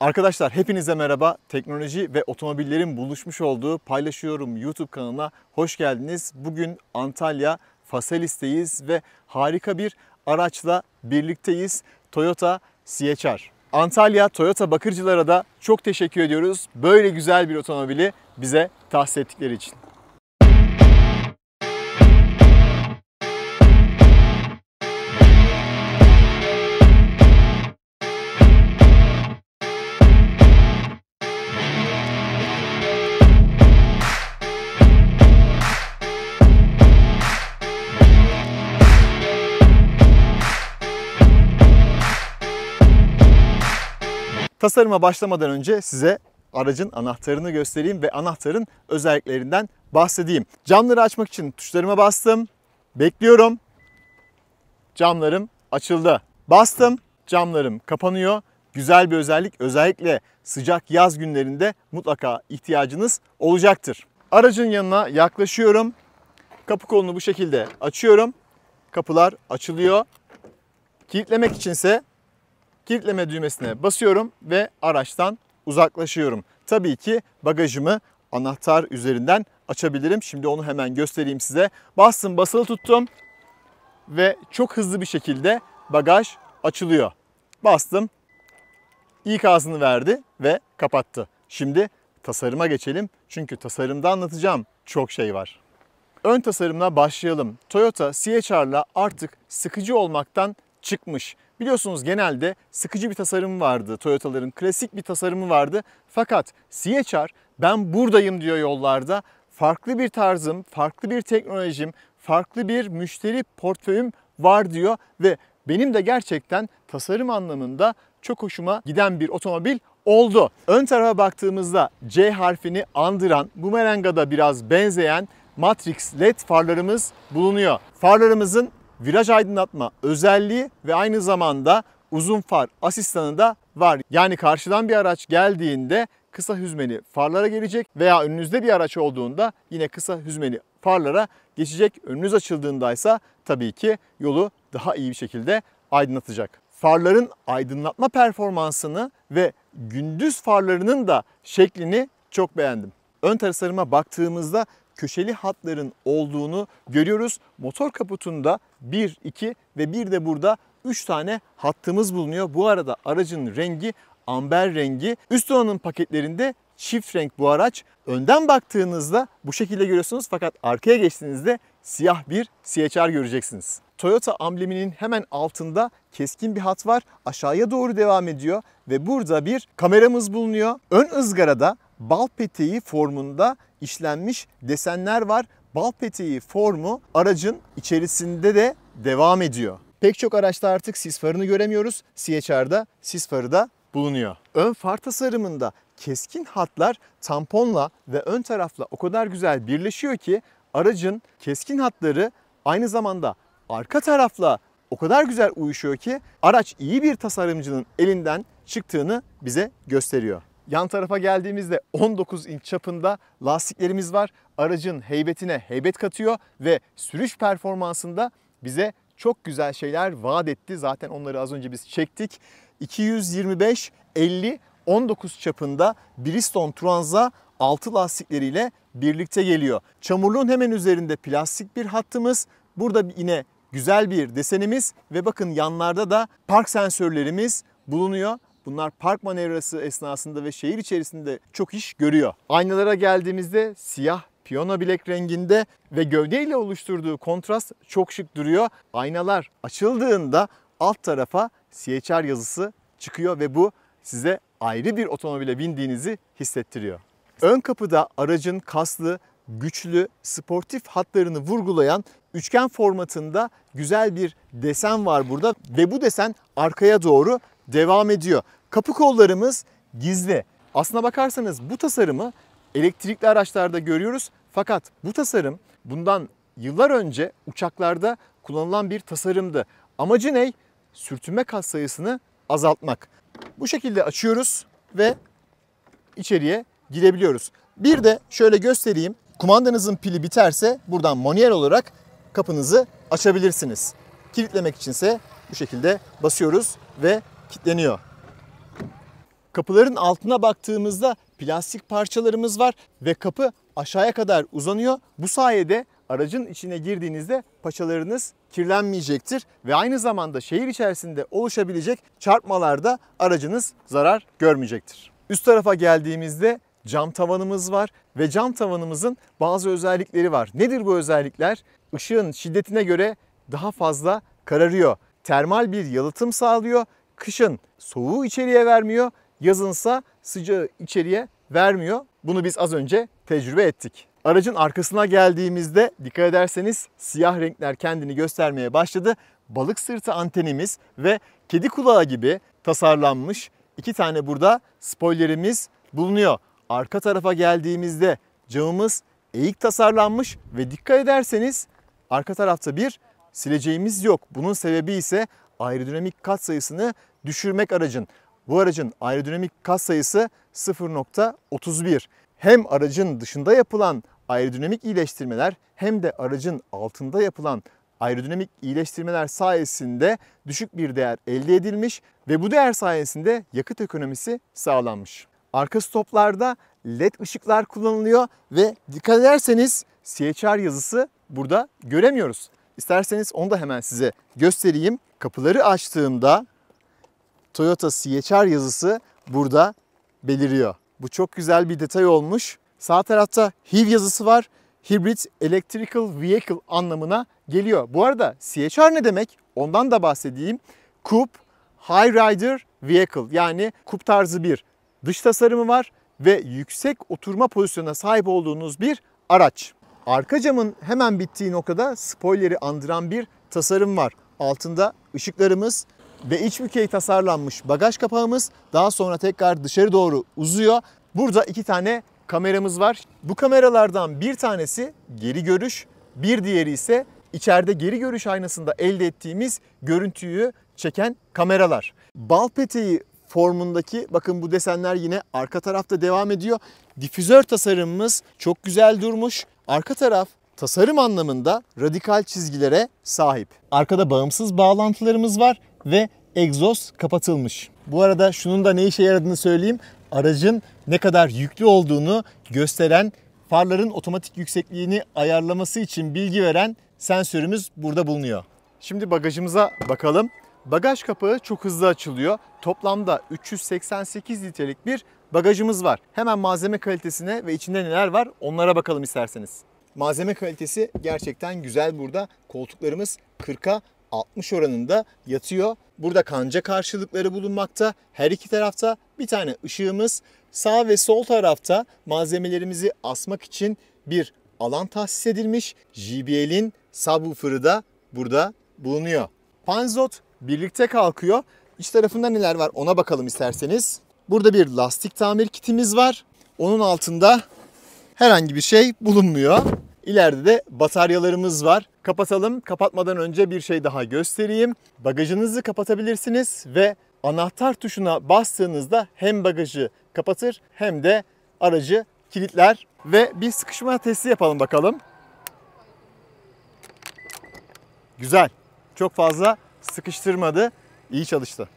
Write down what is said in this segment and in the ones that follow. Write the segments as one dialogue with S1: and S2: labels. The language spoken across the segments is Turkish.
S1: Arkadaşlar hepinize merhaba. Teknoloji ve otomobillerin buluşmuş olduğu Paylaşıyorum YouTube kanalına hoş geldiniz. Bugün Antalya Faselis'teyiz ve harika bir araçla birlikteyiz. Toyota CHR. Antalya Toyota bakırcılara da çok teşekkür ediyoruz. Böyle güzel bir otomobili bize tahsis ettikleri için. Tasarıma başlamadan önce size aracın anahtarını göstereyim ve anahtarın özelliklerinden bahsedeyim. Camları açmak için tuşlarıma bastım. Bekliyorum. Camlarım açıldı. Bastım. Camlarım kapanıyor. Güzel bir özellik. Özellikle sıcak yaz günlerinde mutlaka ihtiyacınız olacaktır. Aracın yanına yaklaşıyorum. Kapı kolunu bu şekilde açıyorum. Kapılar açılıyor. Kilitlemek içinse kilitleme düğmesine basıyorum ve araçtan uzaklaşıyorum. Tabii ki bagajımı anahtar üzerinden açabilirim. Şimdi onu hemen göstereyim size. Bastım, basılı tuttum ve çok hızlı bir şekilde bagaj açılıyor. Bastım, ikazını verdi ve kapattı. Şimdi tasarıma geçelim. Çünkü tasarımda anlatacağım çok şey var. Ön tasarımla başlayalım. Toyota CHR'la artık sıkıcı olmaktan çıkmış. Biliyorsunuz genelde sıkıcı bir tasarım vardı. Toyota'ların klasik bir tasarımı vardı. Fakat CHR ben buradayım diyor yollarda. Farklı bir tarzım, farklı bir teknolojim, farklı bir müşteri portföyüm var diyor. Ve benim de gerçekten tasarım anlamında çok hoşuma giden bir otomobil oldu. Ön tarafa baktığımızda C harfini andıran, bumeranga da biraz benzeyen Matrix LED farlarımız bulunuyor. Farlarımızın viraj aydınlatma özelliği ve aynı zamanda uzun far asistanı da var. Yani karşıdan bir araç geldiğinde kısa hüzmeli farlara gelecek veya önünüzde bir araç olduğunda yine kısa hüzmeli farlara geçecek. Önünüz açıldığında ise tabii ki yolu daha iyi bir şekilde aydınlatacak. Farların aydınlatma performansını ve gündüz farlarının da şeklini çok beğendim. Ön tasarıma baktığımızda köşeli hatların olduğunu görüyoruz. Motor kaputunda 1, 2 ve bir de burada 3 tane hattımız bulunuyor. Bu arada aracın rengi amber rengi. Üst donanım paketlerinde çift renk bu araç. Önden baktığınızda bu şekilde görüyorsunuz fakat arkaya geçtiğinizde siyah bir CHR göreceksiniz. Toyota ambleminin hemen altında keskin bir hat var. Aşağıya doğru devam ediyor ve burada bir kameramız bulunuyor. Ön ızgarada bal peteği formunda işlenmiş desenler var. Bal peteği formu aracın içerisinde de devam ediyor. Pek çok araçta artık sis farını göremiyoruz. CHR'da sis farı da bulunuyor. Ön far tasarımında keskin hatlar tamponla ve ön tarafla o kadar güzel birleşiyor ki aracın keskin hatları aynı zamanda arka tarafla o kadar güzel uyuşuyor ki araç iyi bir tasarımcının elinden çıktığını bize gösteriyor. Yan tarafa geldiğimizde 19 inç çapında lastiklerimiz var. Aracın heybetine heybet katıyor ve sürüş performansında bize çok güzel şeyler vaat etti. Zaten onları az önce biz çektik. 225 50 19 çapında Bridgestone Turanza 6 lastikleriyle birlikte geliyor. Çamurluğun hemen üzerinde plastik bir hattımız. Burada yine güzel bir desenimiz ve bakın yanlarda da park sensörlerimiz bulunuyor. Bunlar park manevrası esnasında ve şehir içerisinde çok iş görüyor. Aynalara geldiğimizde siyah piyano bilek renginde ve gövdeyle oluşturduğu kontrast çok şık duruyor. Aynalar açıldığında alt tarafa CHR yazısı çıkıyor ve bu size ayrı bir otomobile bindiğinizi hissettiriyor. Ön kapıda aracın kaslı, güçlü, sportif hatlarını vurgulayan üçgen formatında güzel bir desen var burada ve bu desen arkaya doğru devam ediyor. Kapı kollarımız gizli. Aslına bakarsanız bu tasarımı elektrikli araçlarda görüyoruz. Fakat bu tasarım bundan yıllar önce uçaklarda kullanılan bir tasarımdı. Amacı ne? Sürtünme katsayısını azaltmak. Bu şekilde açıyoruz ve içeriye girebiliyoruz. Bir de şöyle göstereyim. Kumandanızın pili biterse buradan manuel olarak kapınızı açabilirsiniz. Kilitlemek içinse bu şekilde basıyoruz ve kilitleniyor. Kapıların altına baktığımızda plastik parçalarımız var ve kapı aşağıya kadar uzanıyor. Bu sayede aracın içine girdiğinizde paçalarınız kirlenmeyecektir ve aynı zamanda şehir içerisinde oluşabilecek çarpmalarda aracınız zarar görmeyecektir. Üst tarafa geldiğimizde cam tavanımız var ve cam tavanımızın bazı özellikleri var. Nedir bu özellikler? Işığın şiddetine göre daha fazla kararıyor. Termal bir yalıtım sağlıyor. Kışın soğuğu içeriye vermiyor. Yazınsa sıcağı içeriye vermiyor. Bunu biz az önce tecrübe ettik. Aracın arkasına geldiğimizde dikkat ederseniz siyah renkler kendini göstermeye başladı. Balık sırtı antenimiz ve kedi kulağı gibi tasarlanmış 2 tane burada spoilerimiz bulunuyor. Arka tarafa geldiğimizde camımız eğik tasarlanmış ve dikkat ederseniz arka tarafta bir sileceğimiz yok. Bunun sebebi ise aerodinamik katsayısını düşürmek aracın. Bu aracın aerodinamik katsayısı 0.31. Hem aracın dışında yapılan aerodinamik iyileştirmeler hem de aracın altında yapılan aerodinamik iyileştirmeler sayesinde düşük bir değer elde edilmiş ve bu değer sayesinde yakıt ekonomisi sağlanmış. Arka stoplarda LED ışıklar kullanılıyor ve dikkat ederseniz CHR yazısı burada göremiyoruz. İsterseniz onu da hemen size göstereyim. Kapıları açtığımda Toyota CHR yazısı burada beliriyor. Bu çok güzel bir detay olmuş. Sağ tarafta HEV yazısı var. Hybrid Electrical Vehicle anlamına geliyor. Bu arada CHR ne demek? Ondan da bahsedeyim. Coupe High Rider Vehicle, yani coupe tarzı bir dış tasarımı var ve yüksek oturma pozisyonuna sahip olduğunuz bir araç. Arka camın hemen bittiği noktada spoiler'i andıran bir tasarım var. Altında ışıklarımız ve iç bükey tasarlanmış bagaj kapağımız daha sonra tekrar dışarı doğru uzuyor. Burada 2 tane kameramız var. Bu kameralardan bir tanesi geri görüş, bir diğeri ise içeride geri görüş aynasında elde ettiğimiz görüntüyü çeken kameralar. Bal peteği formundaki bakın bu desenler yine arka tarafta devam ediyor. Difüzör tasarımımız çok güzel durmuş. Arka taraf tasarım anlamında radikal çizgilere sahip. Arkada bağımsız bağlantılarımız var ve egzoz kapatılmış. Bu arada şunun da ne işe yaradığını söyleyeyim. Aracın ne kadar yüklü olduğunu gösteren, farların otomatik yüksekliğini ayarlaması için bilgi veren sensörümüz burada bulunuyor. Şimdi bagajımıza bakalım. Bagaj kapağı çok hızlı açılıyor. Toplamda 388 litrelik bir bagajımız var. Hemen malzeme kalitesine ve içinde neler var onlara bakalım isterseniz. Malzeme kalitesi gerçekten güzel burada. Koltuklarımız 40'a 60 oranında yatıyor. Burada kanca karşılıkları bulunmakta. Her iki tarafta bir tane ışığımız. Sağ ve sol tarafta malzemelerimizi asmak için bir alan tahsis edilmiş. JBL'in subwoofer'ı da burada bulunuyor. Panzot birlikte kalkıyor. İç tarafında neler var ona bakalım isterseniz. Burada bir lastik tamir kitimiz var. Onun altında herhangi bir şey bulunmuyor. İleride de bataryalarımız var. Kapatalım. Kapatmadan önce bir şey daha göstereyim. Bagajınızı kapatabilirsiniz ve anahtar tuşuna bastığınızda hem bagajı kapatır hem de aracı kilitler. Ve bir sıkışma testi yapalım bakalım. Güzel. Çok fazla sıkıştırmadı. İyi çalıştı.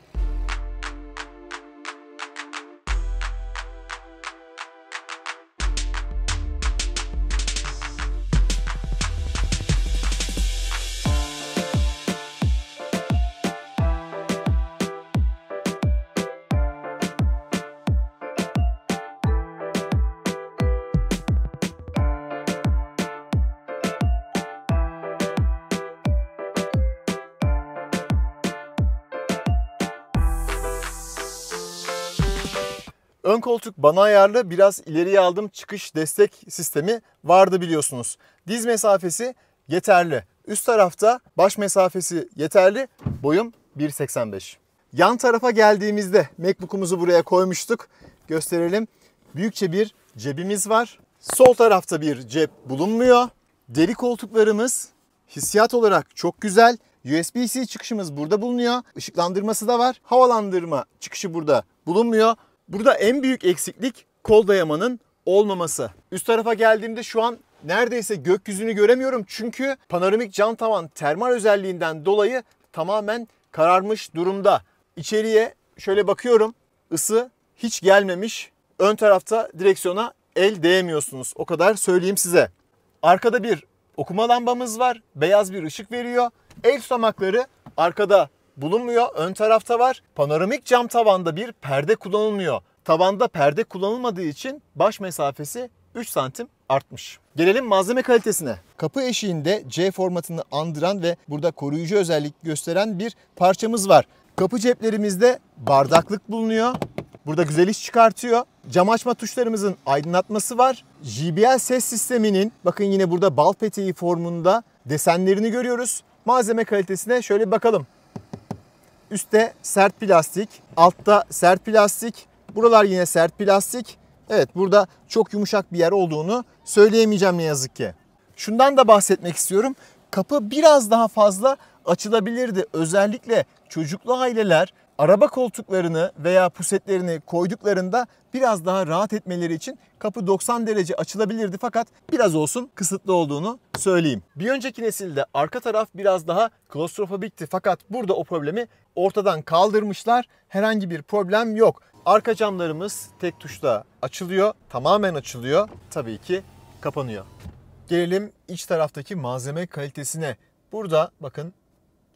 S1: Ön koltuk bana ayarlı, biraz ileriye aldım, çıkış destek sistemi vardı biliyorsunuz. Diz mesafesi yeterli. Üst tarafta baş mesafesi yeterli. Boyum 1.85. Yan tarafa geldiğimizde MacBook'umuzu buraya koymuştuk. Gösterelim. Büyükçe bir cebimiz var. Sol tarafta bir cep bulunmuyor. Deri koltuklarımız hissiyat olarak çok güzel. USB-C çıkışımız burada bulunuyor. Işıklandırması da var. Havalandırma çıkışı burada bulunmuyor. Burada en büyük eksiklik kol dayamanın olmaması. Üst tarafa geldiğimde şu an neredeyse gökyüzünü göremiyorum. Çünkü panoramik cam tavan termal özelliğinden dolayı tamamen kararmış durumda. İçeriye şöyle bakıyorum. Isı hiç gelmemiş. Ön tarafta direksiyona el değmiyorsunuz. O kadar söyleyeyim size. Arkada bir okuma lambamız var. Beyaz bir ışık veriyor. El tutamakları arkada bulunmuyor. Ön tarafta var. Panoramik cam tavanda bir perde kullanılmıyor. Tavanda perde kullanılmadığı için baş mesafesi 3 santim artmış. Gelelim malzeme kalitesine. Kapı eşiğinde C formatını andıran ve burada koruyucu özellik gösteren bir parçamız var. Kapı ceplerimizde bardaklık bulunuyor. Burada güzel iş çıkartıyor. Cam açma tuşlarımızın aydınlatması var. JBL ses sisteminin bakın yine burada bal peteği formunda desenlerini görüyoruz. Malzeme kalitesine şöyle bir bakalım. Üstte sert plastik, altta sert plastik. Buralar yine sert plastik. Evet, burada çok yumuşak bir yer olduğunu söyleyemeyeceğim ne yazık ki. Şundan da bahsetmek istiyorum. Kapı biraz daha fazla açılabilirdi. Özellikle çocuklu aileler araba koltuklarını veya pusetlerini koyduklarında biraz daha rahat etmeleri için kapı 90 derece açılabilirdi, fakat biraz olsun kısıtlı olduğunu söyleyeyim. Bir önceki nesilde arka taraf biraz daha klostrofobikti, fakat burada o problemi ortadan kaldırmışlar. Herhangi bir problem yok. Arka camlarımız tek tuşla açılıyor, tamamen açılıyor. Tabii ki kapanıyor. Gelelim iç taraftaki malzeme kalitesine. Burada bakın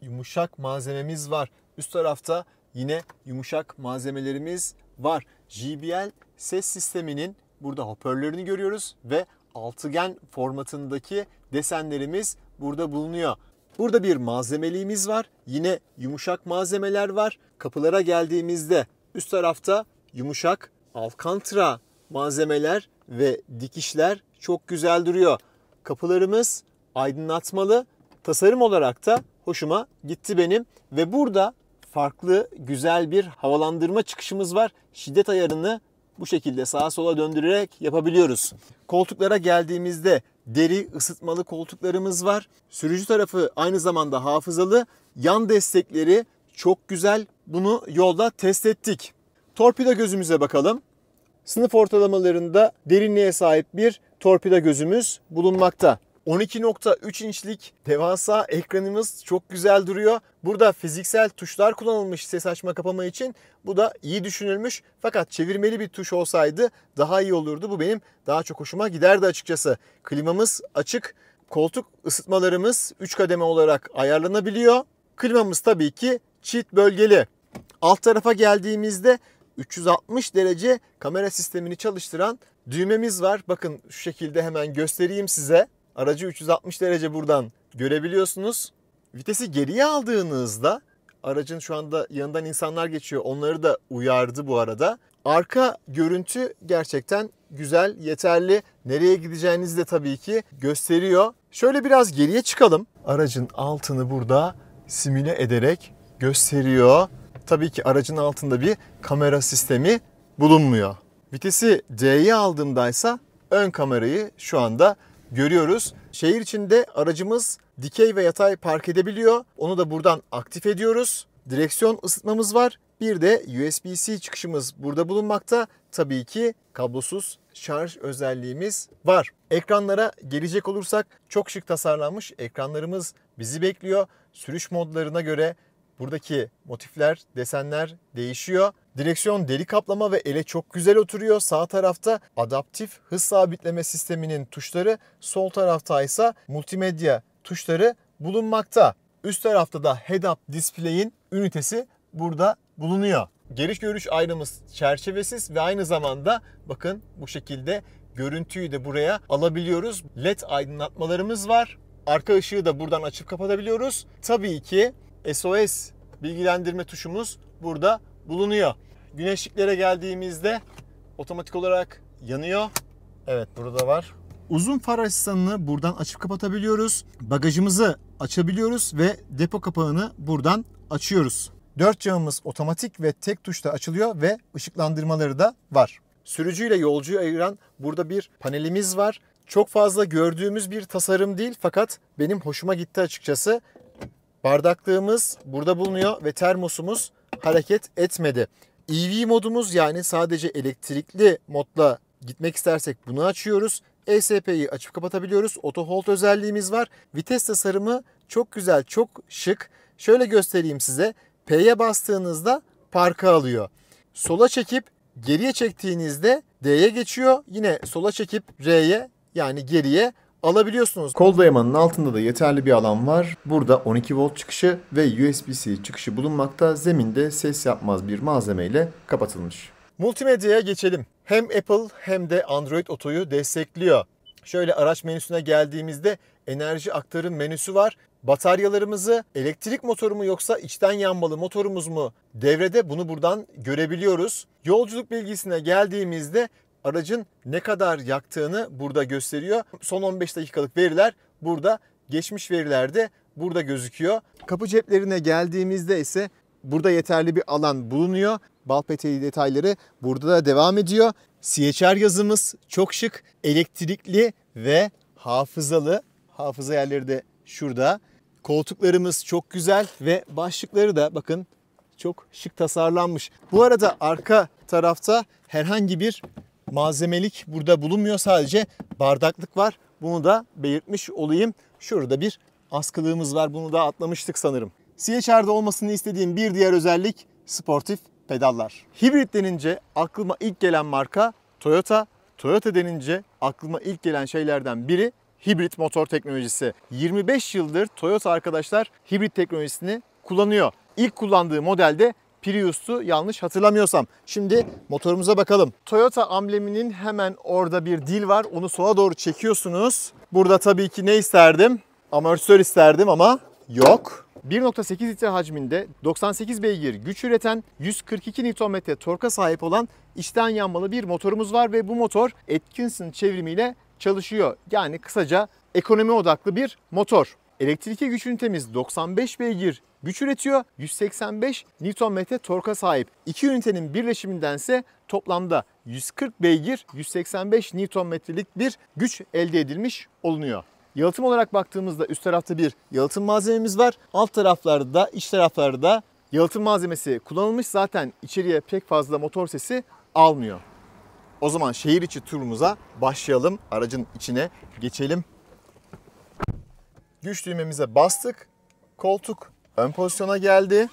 S1: yumuşak malzememiz var. Üst tarafta yine yumuşak malzemelerimiz var. JBL ses sisteminin burada hoparlörünü görüyoruz ve altıgen formatındaki desenlerimiz burada bulunuyor. Burada bir malzemeliğimiz var. Yine yumuşak malzemeler var. Kapılara geldiğimizde üst tarafta yumuşak alcantara malzemeler ve dikişler çok güzel duruyor. Kapılarımız aydınlatmalı. Tasarım olarak da hoşuma gitti benim. Ve burada farklı güzel bir havalandırma çıkışımız var. Şiddet ayarını bu şekilde sağa sola döndürerek yapabiliyoruz. Koltuklara geldiğimizde deri ısıtmalı koltuklarımız var. Sürücü tarafı aynı zamanda hafızalı. Yan destekleri çok güzel. Bunu yolda test ettik. Torpido gözümüze bakalım. Sınıf ortalamalarında derinliğe sahip bir torpido gözümüz bulunmakta. 12.3 inçlik devasa ekranımız çok güzel duruyor. Burada fiziksel tuşlar kullanılmış ses açma kapama için. Bu da iyi düşünülmüş. Fakat çevirmeli bir tuş olsaydı daha iyi olurdu. Bu benim daha çok hoşuma giderdi açıkçası. Klimamız açık. Koltuk ısıtmalarımız 3 kademe olarak ayarlanabiliyor. Klimamız tabii ki çift bölgeli. Alt tarafa geldiğimizde 360 derece kamera sistemini çalıştıran düğmemiz var. Bakın şu şekilde hemen göstereyim size. Aracı 360 derece buradan görebiliyorsunuz. Vitesi geriye aldığınızda aracın şu anda yanından insanlar geçiyor. Onları da uyardı bu arada. Arka görüntü gerçekten güzel, yeterli. Nereye gideceğinizi de tabii ki gösteriyor. Şöyle biraz geriye çıkalım. Aracın altını burada simüle ederek gösteriyor. Tabii ki aracın altında bir kamera sistemi bulunmuyor. Vitesi D'ye aldığımdaysa ön kamerayı şu anda görüyoruz. Şehir içinde aracımız dikey ve yatay park edebiliyor. Onu da buradan aktif ediyoruz. Direksiyon ısıtmamız var. Bir de USB-C çıkışımız burada bulunmakta. Tabii ki kablosuz şarj özelliğimiz var. Ekranlara gelecek olursak çok şık tasarlanmış ekranlarımız bizi bekliyor. Sürüş modlarına göre buradaki motifler, desenler değişiyor. Direksiyon deri kaplama ve ele çok güzel oturuyor. Sağ tarafta adaptif hız sabitleme sisteminin tuşları, sol tarafta ise multimedya tuşları bulunmakta. Üst tarafta da head-up display'in ünitesi burada bulunuyor. Geniş görüş aynamız çerçevesiz ve aynı zamanda bakın bu şekilde görüntüyü de buraya alabiliyoruz. LED aydınlatmalarımız var. Arka ışığı da buradan açıp kapatabiliyoruz. Tabii ki SOS bilgilendirme tuşumuz burada bulunuyor. Güneşliklere geldiğimizde otomatik olarak yanıyor. Evet, burada var. Uzun far asistanını buradan açıp kapatabiliyoruz. Bagajımızı açabiliyoruz ve depo kapağını buradan açıyoruz. 4 camımız otomatik ve tek tuşla açılıyor ve ışıklandırmaları da var. Sürücüyle yolcuyu ayıran burada bir panelimiz var. Çok fazla gördüğümüz bir tasarım değil, fakat benim hoşuma gitti açıkçası. Bardaklığımız burada bulunuyor ve termosumuz hareket etmedi. EV modumuz, yani sadece elektrikli modla gitmek istersek bunu açıyoruz. ESP'yi açıp kapatabiliyoruz. Auto hold özelliğimiz var. Vites tasarımı çok güzel, çok şık. Şöyle göstereyim size. P'ye bastığınızda parka alıyor. Sola çekip Geriye çektiğinizde D'ye geçiyor. Yine sola çekip R'ye yani geriye alabiliyorsunuz. Kol dayamanın altında da yeterli bir alan var. Burada 12 volt çıkışı ve USB-C çıkışı bulunmakta. Zeminde ses yapmaz bir malzemeyle kapatılmış. Multimedyaya geçelim. Hem Apple hem de Android Auto'yu destekliyor. Şöyle araç menüsüne geldiğimizde enerji aktarım menüsü var. Bataryalarımızı, elektrik motoru mu yoksa içten yanmalı motorumuz mu devrede, bunu buradan görebiliyoruz. Yolculuk bilgisine geldiğimizde aracın ne kadar yaktığını burada gösteriyor. Son 15 dakikalık veriler burada, geçmiş veriler de burada gözüküyor. Kapı ceplerine geldiğimizde ise burada yeterli bir alan bulunuyor. Bal peteği detayları burada da devam ediyor. CHR yazımız çok şık, elektrikli ve hafızalı. Hafıza yerleri de şurada. Koltuklarımız çok güzel ve başlıkları da bakın çok şık tasarlanmış. Bu arada arka tarafta herhangi bir malzemelik burada bulunmuyor. Sadece bardaklık var. Bunu da belirtmiş olayım. Şurada bir askılığımız var. Bunu da atlamıştık sanırım. CHR'da olmasını istediğim bir diğer özellik sportif pedallar. Hibrit denince aklıma ilk gelen marka Toyota. Toyota denince aklıma ilk gelen şeylerden biri hibrit motor teknolojisi. 25 yıldır Toyota arkadaşlar hibrit teknolojisini kullanıyor. İlk kullandığı modelde Prius'tu yanlış hatırlamıyorsam. Şimdi motorumuza bakalım. Toyota ambleminin hemen orada bir dil var. Onu sola doğru çekiyorsunuz. Burada tabii ki ne isterdim? Amortisör isterdim ama yok. 1.8 litre hacminde 98 beygir güç üreten 142 Nm torka sahip olan içten yanmalı bir motorumuz var ve bu motor Atkinson çevrimiyle çalışıyor. Yani kısaca ekonomi odaklı bir motor. Elektrikli güç ünitemiz 95 beygir güç üretiyor. 185 Nm torka sahip. İki ünitenin birleşimindense toplamda 140 beygir 185 Nm'lik bir güç elde edilmiş olunuyor. Yalıtım olarak baktığımızda üst tarafta bir yalıtım malzememiz var. Alt taraflarda, iç taraflarda yalıtım malzemesi kullanılmış. Zaten içeriye pek fazla motor sesi almıyor. O zaman şehir içi turumuza başlayalım. Aracın içine geçelim. Güç düğmemize bastık. Koltuk ön pozisyona geldi.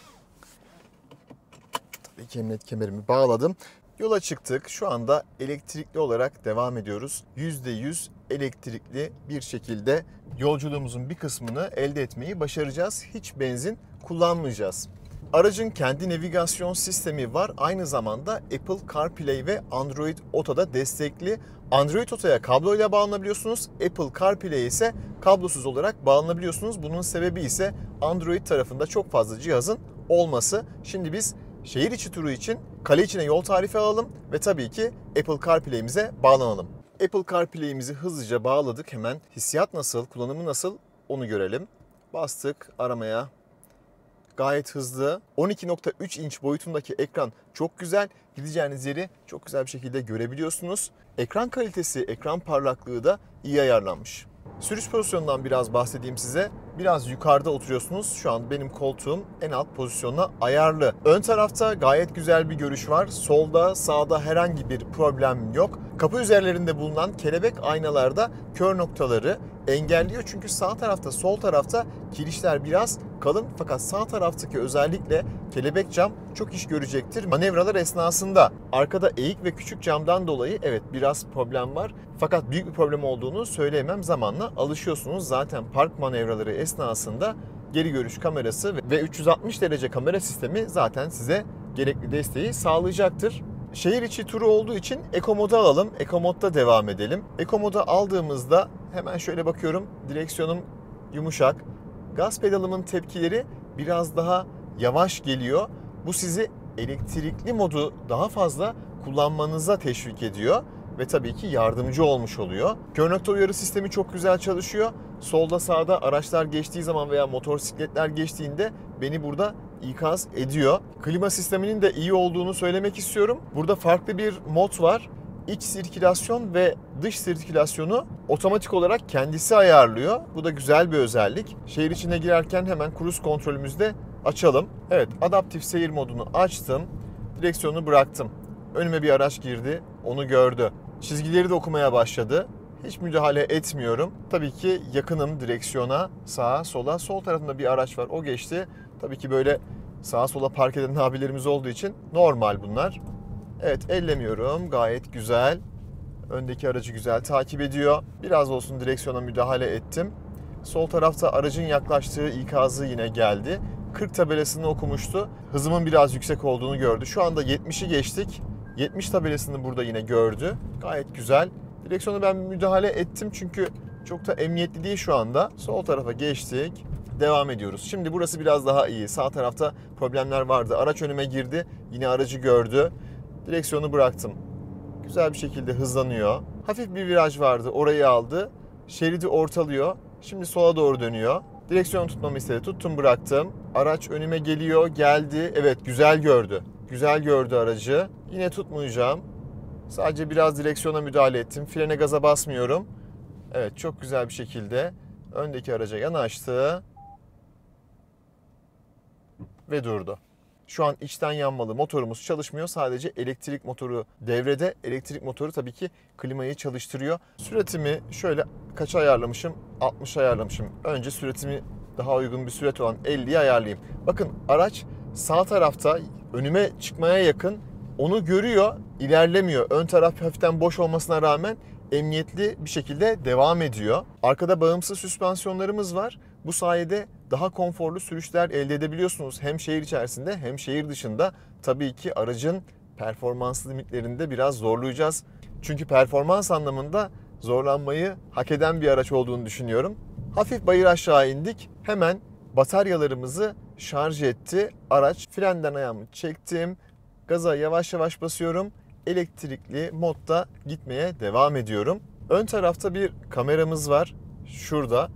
S1: Tabii ki emniyet kemerimi bağladım. Yola çıktık. Şu anda elektrikli olarak devam ediyoruz. %100 elektrikli bir şekilde yolculuğumuzun bir kısmını elde etmeyi başaracağız. Hiç benzin kullanmayacağız. Aracın kendi navigasyon sistemi var. Aynı zamanda Apple CarPlay ve Android Auto'da destekli. Android Auto'ya kabloyla bağlanabiliyorsunuz. Apple CarPlay'e ise kablosuz olarak bağlanabiliyorsunuz. Bunun sebebi ise Android tarafında çok fazla cihazın olması. Şimdi biz şehir içi turu için kale içine yol tarifi alalım ve tabii ki Apple CarPlay'imize bağlanalım. Apple CarPlay'imizi hızlıca bağladık. Hemen hissiyat nasıl, kullanımı nasıl onu görelim. Bastık aramaya. Gayet hızlı. 12.3 inç boyutundaki ekran çok güzel. Gideceğiniz yeri çok güzel bir şekilde görebiliyorsunuz. Ekran kalitesi, ekran parlaklığı da iyi ayarlanmış. Sürüş pozisyonundan biraz bahsedeyim size. Biraz yukarıda oturuyorsunuz. Şu an benim koltuğum en alt pozisyona ayarlı. Ön tarafta gayet güzel bir görüş var. Solda, sağda herhangi bir problem yok. Kapı üzerlerinde bulunan kelebek aynalarda kör noktaları engelliyor. Çünkü sağ tarafta, sol tarafta kirişler biraz kalın. Fakat sağ taraftaki özellikle kelebek cam çok iş görecektir. Manevralar esnasında arkada eğik ve küçük camdan dolayı evet biraz problem var. Fakat büyük bir problem olduğunu söyleyemem. Zamanla alışıyorsunuz. Zaten park manevraları esnasında geri görüş kamerası ve 360 derece kamera sistemi zaten size gerekli desteği sağlayacaktır. Şehir içi turu olduğu için Eco modu alalım. Eco modda devam edelim. Eco modu aldığımızda hemen şöyle bakıyorum. Direksiyonum yumuşak. Gaz pedalımın tepkileri biraz daha yavaş geliyor. Bu sizi elektrikli modu daha fazla kullanmanıza teşvik ediyor. Ve tabii ki yardımcı olmuş oluyor. Kör nokta uyarı sistemi çok güzel çalışıyor. Solda sağda araçlar geçtiği zaman veya motosikletler geçtiğinde beni burada ikaz ediyor. Klima sisteminin de iyi olduğunu söylemek istiyorum. Burada farklı bir mod var. İç sirkülasyon ve dış sirkülasyonu otomatik olarak kendisi ayarlıyor. Bu da güzel bir özellik. Şehir içine girerken hemen cruise kontrolümüzü de açalım. Evet, adaptif seyir modunu açtım. Direksiyonu bıraktım. Önüme bir araç girdi, onu gördü. Çizgileri de okumaya başladı. Hiç müdahale etmiyorum. Tabii ki yakınım direksiyona, sağa, sola. Sol tarafında bir araç var, o geçti. Tabii ki böyle sağa sola park eden abilerimiz olduğu için normal bunlar. Evet, ellemiyorum. Gayet güzel. Öndeki aracı güzel takip ediyor. Biraz olsun direksiyona müdahale ettim. Sol tarafta aracın yaklaştığı ikazı yine geldi. 40 tabelasını okumuştu. Hızımın biraz yüksek olduğunu gördü. Şu anda 70'i geçtik. 70 tabelasını burada yine gördü. Gayet güzel. Direksiyona ben müdahale ettim çünkü çok da emniyetli değil şu anda. Sol tarafa geçtik. Devam ediyoruz. Şimdi burası biraz daha iyi. Sağ tarafta problemler vardı. Araç önüme girdi. Yine aracı gördü. Direksiyonu bıraktım. Güzel bir şekilde hızlanıyor. Hafif bir viraj vardı. Orayı aldı. Şeridi ortalıyor. Şimdi sola doğru dönüyor. Direksiyonu tutmamı istedi. Tuttum, bıraktım. Araç önüme geliyor. Geldi. Evet, güzel gördü. Güzel gördü aracı. Yine tutmayacağım. Sadece biraz direksiyona müdahale ettim. Frene, gaza basmıyorum. Evet, çok güzel bir şekilde öndeki araca yanaştı. Ve durdu. Şu an içten yanmalı motorumuz çalışmıyor. Sadece elektrik motoru devrede. Elektrik motoru tabii ki klimayı çalıştırıyor. Süratimi şöyle kaça ayarlamışım? 60 ayarlamışım. Önce süratimi daha uygun bir sürat olan 50'ye ayarlayayım. Bakın araç sağ tarafta önüme çıkmaya yakın. Onu görüyor, ilerlemiyor. Ön taraf hafiften boş olmasına rağmen emniyetli bir şekilde devam ediyor. Arkada bağımsız süspansiyonlarımız var. Bu sayede daha konforlu sürüşler elde edebiliyorsunuz. Hem şehir içerisinde hem şehir dışında. Tabii ki aracın performans limitlerinde biraz zorlayacağız. Çünkü performans anlamında zorlanmayı hak eden bir araç olduğunu düşünüyorum. Hafif bayır aşağı indik. Hemen bataryalarımızı şarj etti. Araç, frenden ayağımı çektim. Gaza yavaş yavaş basıyorum. Elektrikli modda gitmeye devam ediyorum. Ön tarafta bir kameramız var. Şurada.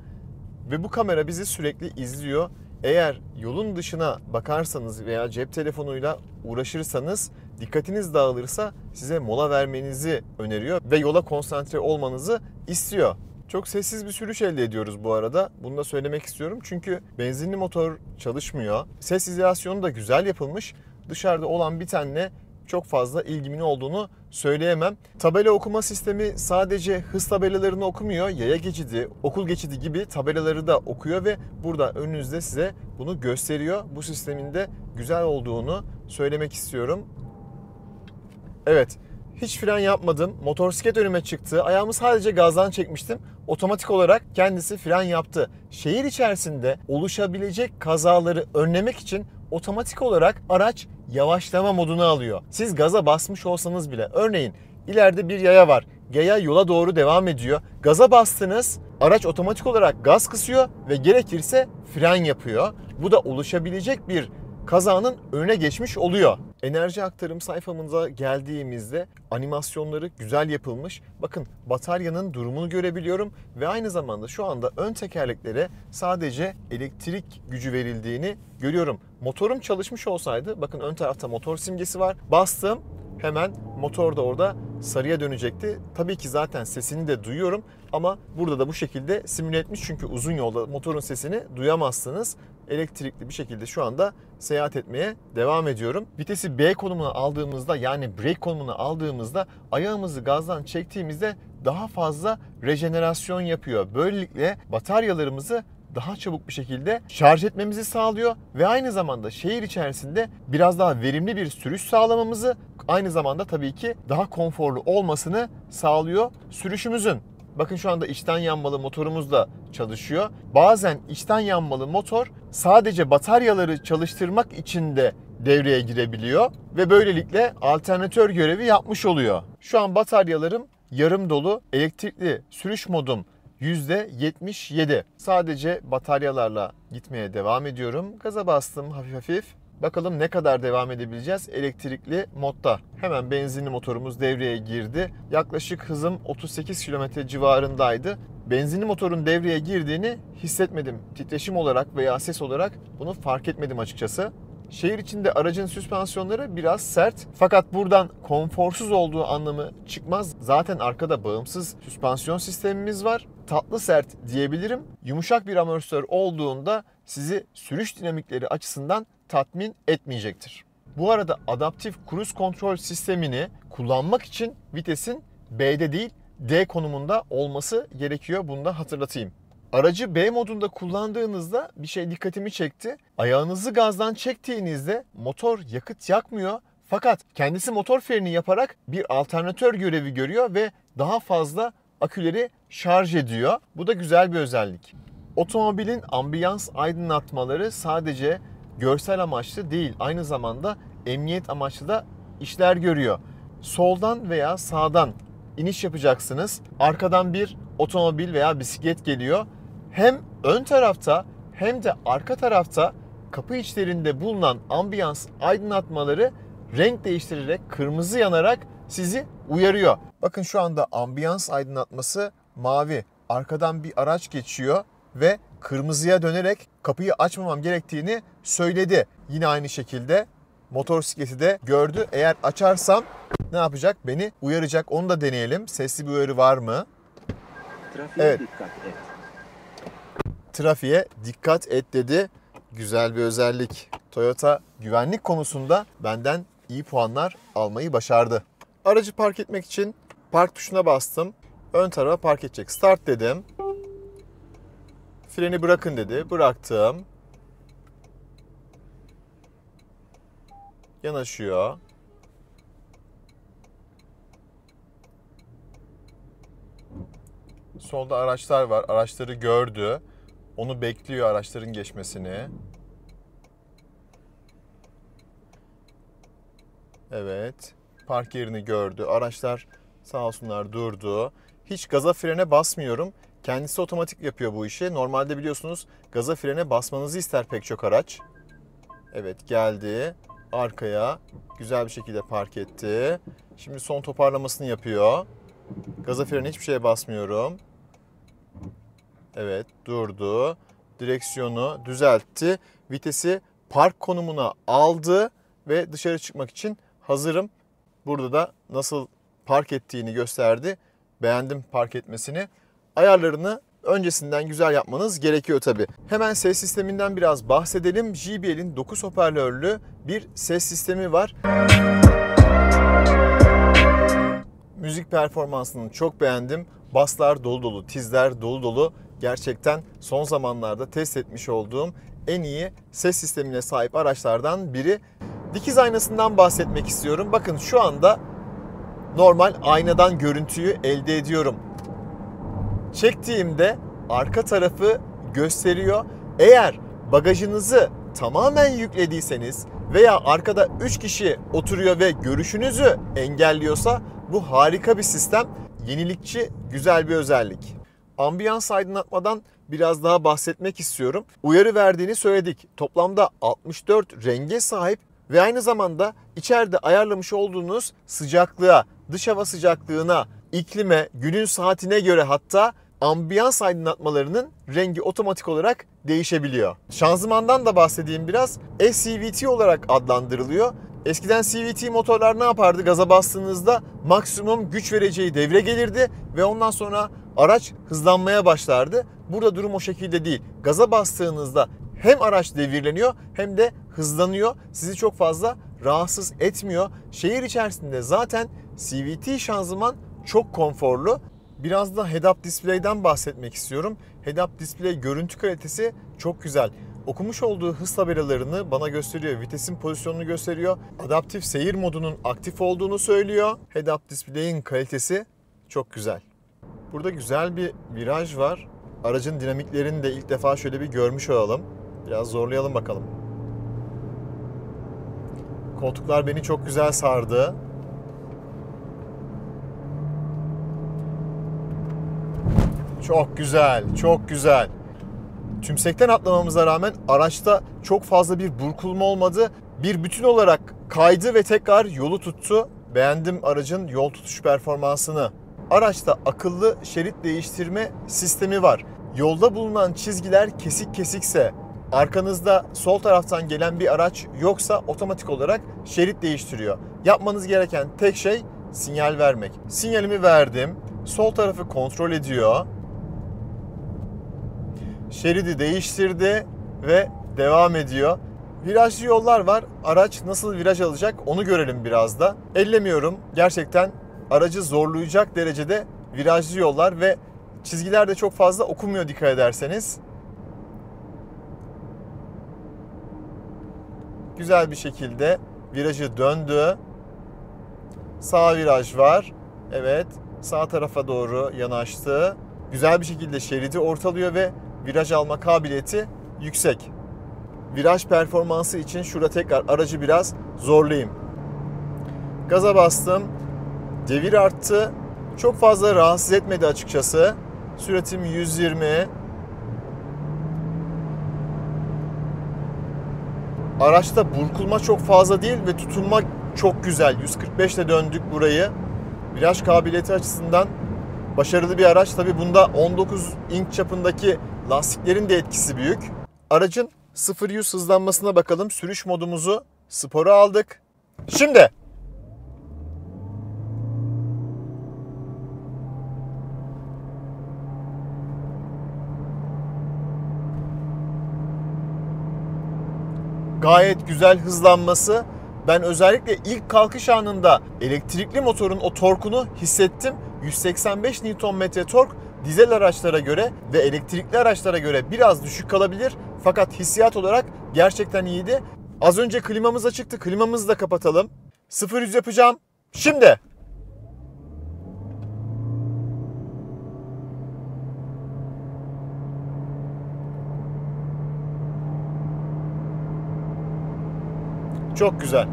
S1: Ve bu kamera bizi sürekli izliyor. Eğer yolun dışına bakarsanız veya cep telefonuyla uğraşırsanız, dikkatiniz dağılırsa size mola vermenizi öneriyor ve yola konsantre olmanızı istiyor. Çok sessiz bir sürüş elde ediyoruz bu arada. Bunu da söylemek istiyorum çünkü benzinli motor çalışmıyor. Ses izolasyonu da güzel yapılmış. Dışarıda olan bitenle çok fazla ilgimin olduğunu söyleyemem. Tabela okuma sistemi sadece hız tabelalarını okumuyor. Yaya geçidi, okul geçidi gibi tabelaları da okuyor ve burada önünüzde size bunu gösteriyor. Bu sistemin de güzel olduğunu söylemek istiyorum. Evet, hiç fren yapmadım. Motosiklet önüme çıktı. Ayağımı sadece gazdan çekmiştim. Otomatik olarak kendisi fren yaptı. Şehir içerisinde oluşabilecek kazaları önlemek için otomatik olarak araç yavaşlama modunu alıyor. Siz gaza basmış olsanız bile, örneğin ileride bir yaya var. Yaya yola doğru devam ediyor. Gaza bastınız, araç otomatik olarak gaz kısıyor ve gerekirse fren yapıyor. Bu da oluşabilecek bir kazanın önüne geçmiş oluyor. Enerji aktarım sayfamıza geldiğimizde animasyonları güzel yapılmış. Bakın bataryanın durumunu görebiliyorum ve aynı zamanda şu anda ön tekerleklere sadece elektrik gücü verildiğini görüyorum. Motorum çalışmış olsaydı, bakın ön tarafta motor simgesi var. Bastım, hemen motor da orada sarıya dönecekti. Tabii ki zaten sesini de duyuyorum ama burada da bu şekilde simüle etmiş çünkü uzun yolda motorun sesini duyamazsınız. Elektrikli bir şekilde şu anda seyahat etmeye devam ediyorum. Vitesi B konumuna aldığımızda, yani brake konumuna aldığımızda, ayağımızı gazdan çektiğimizde daha fazla rejenerasyon yapıyor. Böylelikle bataryalarımızı daha çabuk bir şekilde şarj etmemizi sağlıyor ve aynı zamanda şehir içerisinde biraz daha verimli bir sürüş sağlamamızı, aynı zamanda tabii ki daha konforlu olmasını sağlıyor sürüşümüzün. Bakın şu anda içten yanmalı motorumuz da çalışıyor. Bazen içten yanmalı motor sadece bataryaları çalıştırmak için de devreye girebiliyor ve böylelikle alternatör görevi yapmış oluyor. Şu an bataryalarım yarım dolu. Elektrikli sürüş modum %77. Sadece bataryalarla gitmeye devam ediyorum. Gaza bastım hafif hafif. Bakalım ne kadar devam edebileceğiz elektrikli modda. Hemen benzinli motorumuz devreye girdi. Yaklaşık hızım 38 km civarındaydı. Benzinli motorun devreye girdiğini hissetmedim. Titreşim olarak veya ses olarak bunu fark etmedim açıkçası. Şehir içinde aracın süspansiyonları biraz sert. Fakat buradan konforsuz olduğu anlamı çıkmaz. Zaten arkada bağımsız süspansiyon sistemimiz var. Tatlı sert diyebilirim. Yumuşak bir amortisör olduğunda sizi sürüş dinamikleri açısından tatmin etmeyecektir. Bu arada adaptif cruise kontrol sistemini kullanmak için vitesin B'de değil D konumunda olması gerekiyor. Bunu da hatırlatayım. Aracı B modunda kullandığınızda bir şey dikkatimi çekti. Ayağınızı gazdan çektiğinizde motor yakıt yakmıyor. Fakat kendisi motor freni yaparak bir alternatör görevi görüyor ve daha fazla aküleri şarj ediyor. Bu da güzel bir özellik. Otomobilin ambiyans aydınlatmaları sadece görsel amaçlı değil, aynı zamanda emniyet amaçlı da işler görüyor. Soldan veya sağdan iniş yapacaksınız. Arkadan bir otomobil veya bisiklet geliyor. Hem ön tarafta hem de arka tarafta kapı içlerinde bulunan ambiyans aydınlatmaları renk değiştirerek kırmızı yanarak sizi uyarıyor. Bakın şu anda ambiyans aydınlatması mavi. Arkadan bir araç geçiyor ve kırmızıya dönerek kapıyı açmamam gerektiğini söyledi. Yine aynı şekilde motosikleti de gördü. Eğer açarsam ne yapacak? Beni uyaracak. Onu da deneyelim. Sesli bir uyarı var mı?
S2: Trafiğe dikkat et.
S1: Trafiğe dikkat et dedi. Güzel bir özellik. Toyota güvenlik konusunda benden iyi puanlar almayı başardı. Aracı park etmek için park tuşuna bastım. Ön tarafa park edecek. Start dedim. Freni bırakın dedi. Bıraktım. Yanaşıyor. Solda araçlar var. Araçları gördü. Onu bekliyor, araçların geçmesini. Evet. Park yerini gördü. Araçlar sağ olsunlar durdu. Hiç gaza frene basmıyorum. Kendisi otomatik yapıyor bu işi. Normalde biliyorsunuz gaza frene basmanızı ister pek çok araç. Evet, geldi. Arkaya güzel bir şekilde park etti. Şimdi son toparlamasını yapıyor. Gaza frene hiçbir şeye basmıyorum. Evet, durdu. Direksiyonu düzeltti. Vitesi park konumuna aldı ve dışarı çıkmak için hazırım. Burada da nasıl park ettiğini gösterdi. Beğendim park etmesini. Ayarlarını öncesinden güzel yapmanız gerekiyor tabii. Hemen ses sisteminden biraz bahsedelim. JBL'in 9 hoparlörlü bir ses sistemi var. Müzik performansını çok beğendim. Basslar dolu dolu, tizler dolu dolu. Gerçekten son zamanlarda test etmiş olduğum en iyi ses sistemine sahip araçlardan biri. Dikiz aynasından bahsetmek istiyorum. Bakın şu anda normal aynadan görüntüyü elde ediyorum. Çektiğimde arka tarafı gösteriyor. Eğer bagajınızı tamamen yüklediyseniz veya arkada 3 kişi oturuyor ve görüşünüzü engelliyorsa bu harika bir sistem. Yenilikçi, güzel bir özellik. Ambiyans aydınlatmadan biraz daha bahsetmek istiyorum. Uyarı verdiğini söyledik. Toplamda 64 renge sahip ve aynı zamanda içeride ayarlamış olduğunuz sıcaklığa, dış hava sıcaklığına, iklime, günün saatine göre hatta ambiyans aydınlatmalarının rengi otomatik olarak değişebiliyor. Şanzımandan da bahsedeyim biraz. SCVT olarak adlandırılıyor. Eskiden CVT motorlar ne yapardı? Gaza bastığınızda maksimum güç vereceği devre gelirdi ve ondan sonra araç hızlanmaya başlardı. Burada durum o şekilde değil. Gaza bastığınızda hem araç devirleniyor hem de hızlanıyor. Sizi çok fazla rahatsız etmiyor. Şehir içerisinde zaten CVT şanzıman çok konforlu. Biraz da head-up display'den bahsetmek istiyorum. Head-up display görüntü kalitesi çok güzel. Okumuş olduğu hız tabelalarını bana gösteriyor. Vitesin pozisyonunu gösteriyor. Adaptif seyir modunun aktif olduğunu söylüyor. Head-up display'in kalitesi çok güzel. Burada güzel bir viraj var. Aracın dinamiklerini de ilk defa şöyle bir görmüş olalım. Biraz zorlayalım bakalım. Koltuklar beni çok güzel sardı. Çok güzel, çok güzel. Tümsekten atlamamıza rağmen araçta çok fazla bir burkulma olmadı. Bir bütün olarak kaydı ve tekrar yolu tuttu. Beğendim aracın yol tutuş performansını. Araçta akıllı şerit değiştirme sistemi var. Yolda bulunan çizgiler kesik kesikse, arkanızda sol taraftan gelen bir araç yoksa otomatik olarak şerit değiştiriyor. Yapmanız gereken tek şey sinyal vermek. Sinyalimi verdim. Sol tarafı kontrol ediyor. Şeridi değiştirdi ve devam ediyor. Virajlı yollar var. Araç nasıl viraj alacak onu görelim biraz da. Ellemiyorum. Gerçekten aracı zorlayacak derecede virajlı yollar ve çizgiler de çok fazla okunmuyor dikkat ederseniz. Güzel bir şekilde virajı döndü. Sağ viraj var. Evet, sağ tarafa doğru yanaştı. Güzel bir şekilde şeridi ortalıyor ve viraj alma kabiliyeti yüksek. Viraj performansı için şurada tekrar aracı biraz zorlayayım. Gaza bastım. Devir arttı. Çok fazla rahatsız etmedi açıkçası. Süratim 120. Araçta burkulma çok fazla değil ve tutunma çok güzel. 145 ile döndük burayı. Viraj kabiliyeti açısından başarılı bir araç. Tabii bunda 19 inç çapındaki lastiklerin de etkisi büyük. Aracın 0-100 hızlanmasına bakalım. Sürüş modumuzu spora aldık. Şimdi gayet güzel hızlanması. Ben özellikle ilk kalkış anında elektrikli motorun o torkunu hissettim. 185 Nm tork dizel araçlara göre ve elektrikli araçlara göre biraz düşük kalabilir. Fakat hissiyat olarak gerçekten iyiydi. Az önce klimamız açıktı. Klimamızı da kapatalım. 0-100 yapacağım. Şimdi. Çok güzel.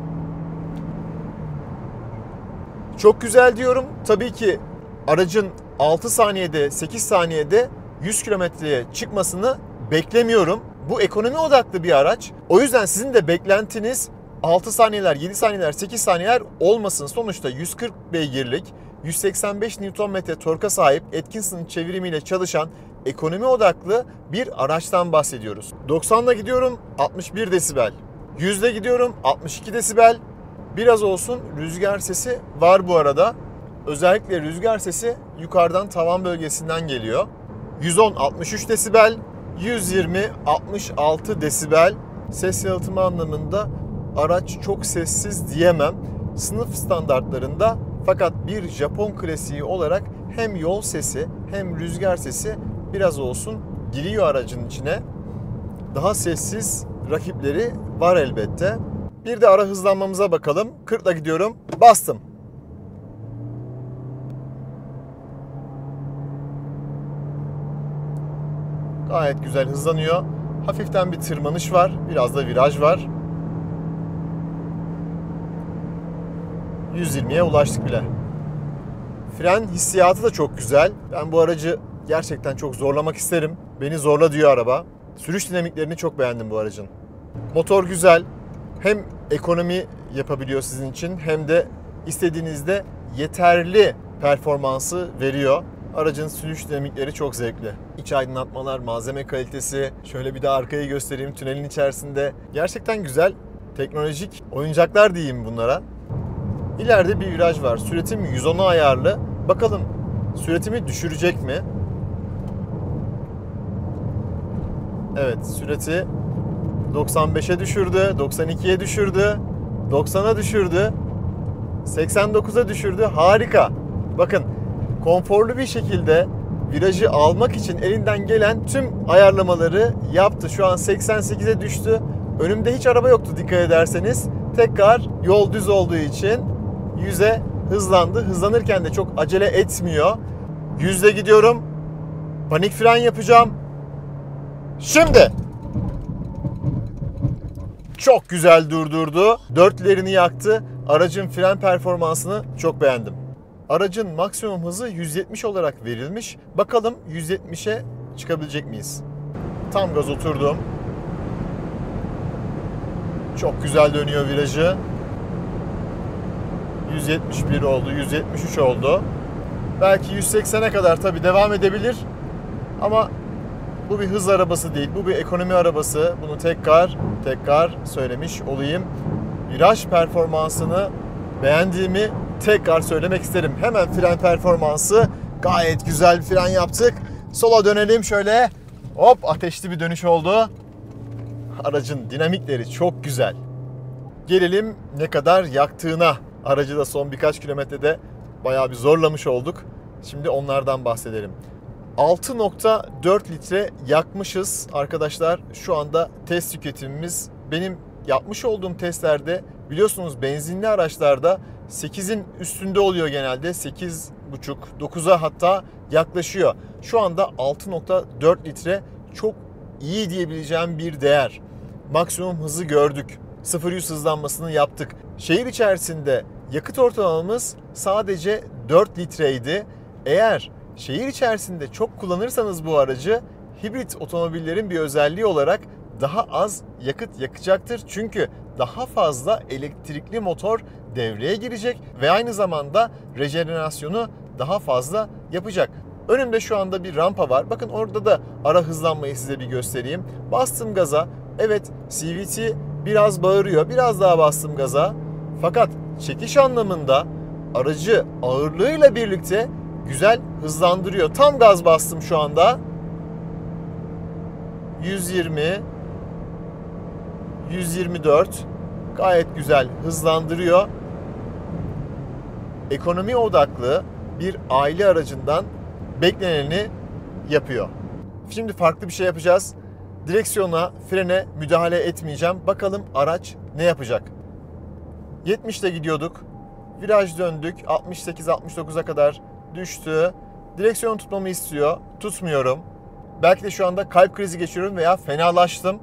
S1: Çok güzel diyorum. Tabii ki aracın 6 saniyede, 8 saniyede 100 kilometreye çıkmasını beklemiyorum. Bu ekonomi odaklı bir araç. O yüzden sizin de beklentiniz 6 saniyeler, 7 saniyeler, 8 saniyeler olmasın. Sonuçta 140 beygirlik, 185 Nm torka sahip Atkinson çevirimiyle çalışan ekonomi odaklı bir araçtan bahsediyoruz. 90'la gidiyorum 61 desibel. 100'le gidiyorum 62 desibel. Biraz olsun rüzgar sesi var bu arada. Özellikle rüzgar sesi yukarıdan tavan bölgesinden geliyor. 110 63 desibel, 120 66 desibel. Ses yalıtımı anlamında araç çok sessiz diyemem. Sınıf standartlarında, fakat bir Japon klasiği olarak hem yol sesi hem rüzgar sesi biraz olsun giriyor aracın içine. Daha sessiz rakipleri var elbette. Bir de ara hızlanmamıza bakalım. 40'la gidiyorum. Bastım. Gayet güzel hızlanıyor. Hafiften bir tırmanış var. Biraz da viraj var. 120'ye ulaştık bile. Fren hissiyatı da çok güzel. Ben bu aracı gerçekten çok zorlamak isterim. Beni zorla diyor araba. Sürüş dinamiklerini çok beğendim bu aracın. Motor güzel. Hem ekonomi yapabiliyor sizin için hem de istediğinizde yeterli performansı veriyor. Aracın sürüş dinamikleri çok zevkli. İç aydınlatmalar, malzeme kalitesi. Şöyle bir de arkayı göstereyim. Tünelin içerisinde gerçekten güzel teknolojik oyuncaklar diyeyim bunlara. İleride bir viraj var. Süratim 110'a ayarlı. Bakalım süratimi düşürecek mi? Evet, sürati 95'e düşürdü, 92'ye düşürdü, 90'a düşürdü, 89'a düşürdü. Harika. Bakın, konforlu bir şekilde virajı almak için elinden gelen tüm ayarlamaları yaptı. Şu an 88'e düştü. Önümde hiç araba yoktu dikkat ederseniz. Tekrar yol düz olduğu için 100'e hızlandı. Hızlanırken de çok acele etmiyor. 100'le gidiyorum. Panik fren yapacağım. Şimdi. Çok güzel durdurdu. Dörtlerini yaktı. Aracın fren performansını çok beğendim. Aracın maksimum hızı 170 olarak verilmiş. Bakalım 170'e çıkabilecek miyiz? Tam gaz oturdum. Çok güzel dönüyor virajı. 171 oldu, 173 oldu. Belki 180'e kadar tabii devam edebilir. Ama bu bir hız arabası değil, bu bir ekonomi arabası. Bunu tekrar söylemiş olayım. Viraj performansını beğendiğimi tekrar söylemek isterim. Hemen fren performansı, gayet güzel bir fren yaptık. Sola dönelim şöyle. Hop, ateşli bir dönüş oldu. Aracın dinamikleri çok güzel. Gelelim ne kadar yaktığına. Aracı da son birkaç kilometrede bayağı bir zorlamış olduk. Şimdi onlardan bahsedelim. 6.4 litre yakmışız arkadaşlar. Şu anda test tüketimimiz. Benim yapmış olduğum testlerde Biliyorsunuz benzinli araçlarda 8'in üstünde oluyor genelde. 8,5, 9'a hatta yaklaşıyor. Şu anda 6,4 litre çok iyi diyebileceğim bir değer. Maksimum hızı gördük. 0-100 hızlanmasını yaptık. Şehir içerisinde yakıt ortalamamız sadece 4 litreydi. Eğer şehir içerisinde çok kullanırsanız bu aracı, hibrit otomobillerin bir özelliği olarak daha az yakıt yakacaktır. Çünkü daha fazla elektrikli motor devreye girecek ve aynı zamanda rejenerasyonu daha fazla yapacak. Önümde şu anda bir rampa var. Bakın orada da ara hızlanmayı size bir göstereyim. Bastım gaza. Evet, CVT biraz bağırıyor. Biraz daha bastım gaza. Fakat çekiş anlamında aracı ağırlığıyla birlikte güzel hızlandırıyor. Tam gaz bastım şu anda. 120, 124 gayet güzel hızlandırıyor. Ekonomi odaklı bir aile aracından bekleneni yapıyor. Şimdi farklı bir şey yapacağız. Direksiyona, frene müdahale etmeyeceğim. Bakalım araç ne yapacak? 70'te gidiyorduk. Viraj döndük. 68-69'a kadar düştü. Direksiyonu tutmamı istiyor. Tutmuyorum. Belki de şu anda kalp krizi geçiriyorum veya fenalaştım.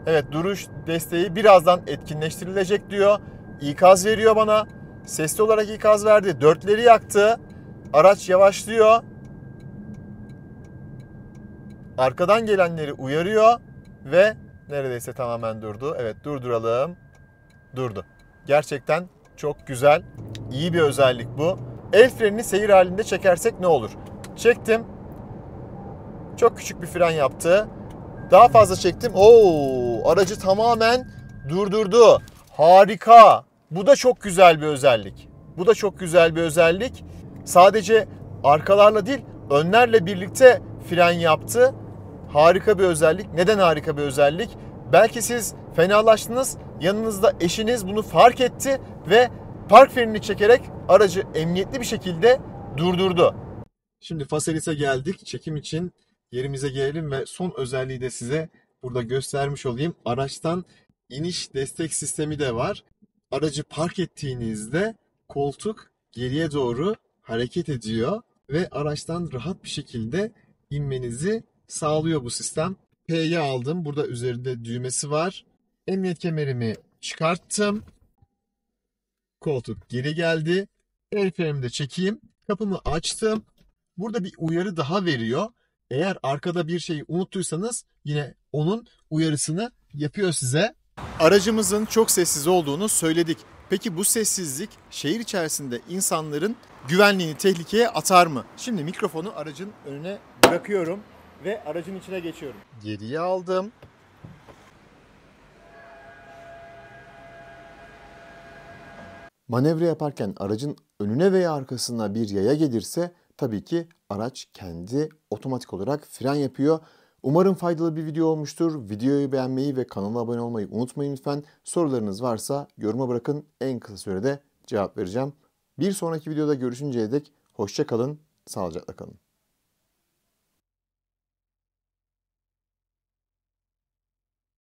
S1: Evet, duruş desteği birazdan etkinleştirilecek diyor. İkaz veriyor bana. Sesli olarak ikaz verdi. Dörtleri yaktı. Araç yavaşlıyor. Arkadan gelenleri uyarıyor ve neredeyse tamamen durdu. Evet, durduralım. Durdu. Gerçekten çok güzel. İyi bir özellik bu. El frenini seyir halinde çekersek ne olur? Çektim. Çok küçük bir fren yaptı. Daha fazla çektim. Aracı tamamen durdurdu. Harika. Bu da çok güzel bir özellik. Bu da çok güzel bir özellik. Sadece arkalarla değil, önlerle birlikte fren yaptı. Harika bir özellik. Neden harika bir özellik? Belki siz fenalaştınız, yanınızda eşiniz bunu fark etti ve park frenini çekerek aracı emniyetli bir şekilde durdurdu. Şimdi Faselis'e geldik. Çekim için yerimize gelelim ve son özelliği de size burada göstermiş olayım. Araçtan iniş destek sistemi de var. Aracı park ettiğinizde koltuk geriye doğru hareket ediyor ve araçtan rahat bir şekilde inmenizi sağlıyor bu sistem. P'yi aldım. Burada üzerinde düğmesi var. Emniyet kemerimi çıkarttım. Koltuk geri geldi. El frenimi de çekeyim. Kapımı açtım. Burada bir uyarı daha veriyor. Eğer arkada bir şeyi unuttuysanız yine onun uyarısını yapıyor size. Aracımızın çok sessiz olduğunu söyledik. Peki bu sessizlik şehir içerisinde insanların güvenliğini tehlikeye atar mı? Şimdi mikrofonu aracın önüne bırakıyorum ve aracın içine geçiyorum. Geriye aldım. Manevra yaparken aracın önüne veya arkasına bir yaya gelirse tabii ki araç kendi otomatik olarak fren yapıyor. Umarım faydalı bir video olmuştur. Videoyu beğenmeyi ve kanala abone olmayı unutmayın lütfen. Sorularınız varsa yoruma bırakın. En kısa sürede cevap vereceğim. Bir sonraki videoda görüşünceye dek hoşça kalın, sağlıcakla kalın.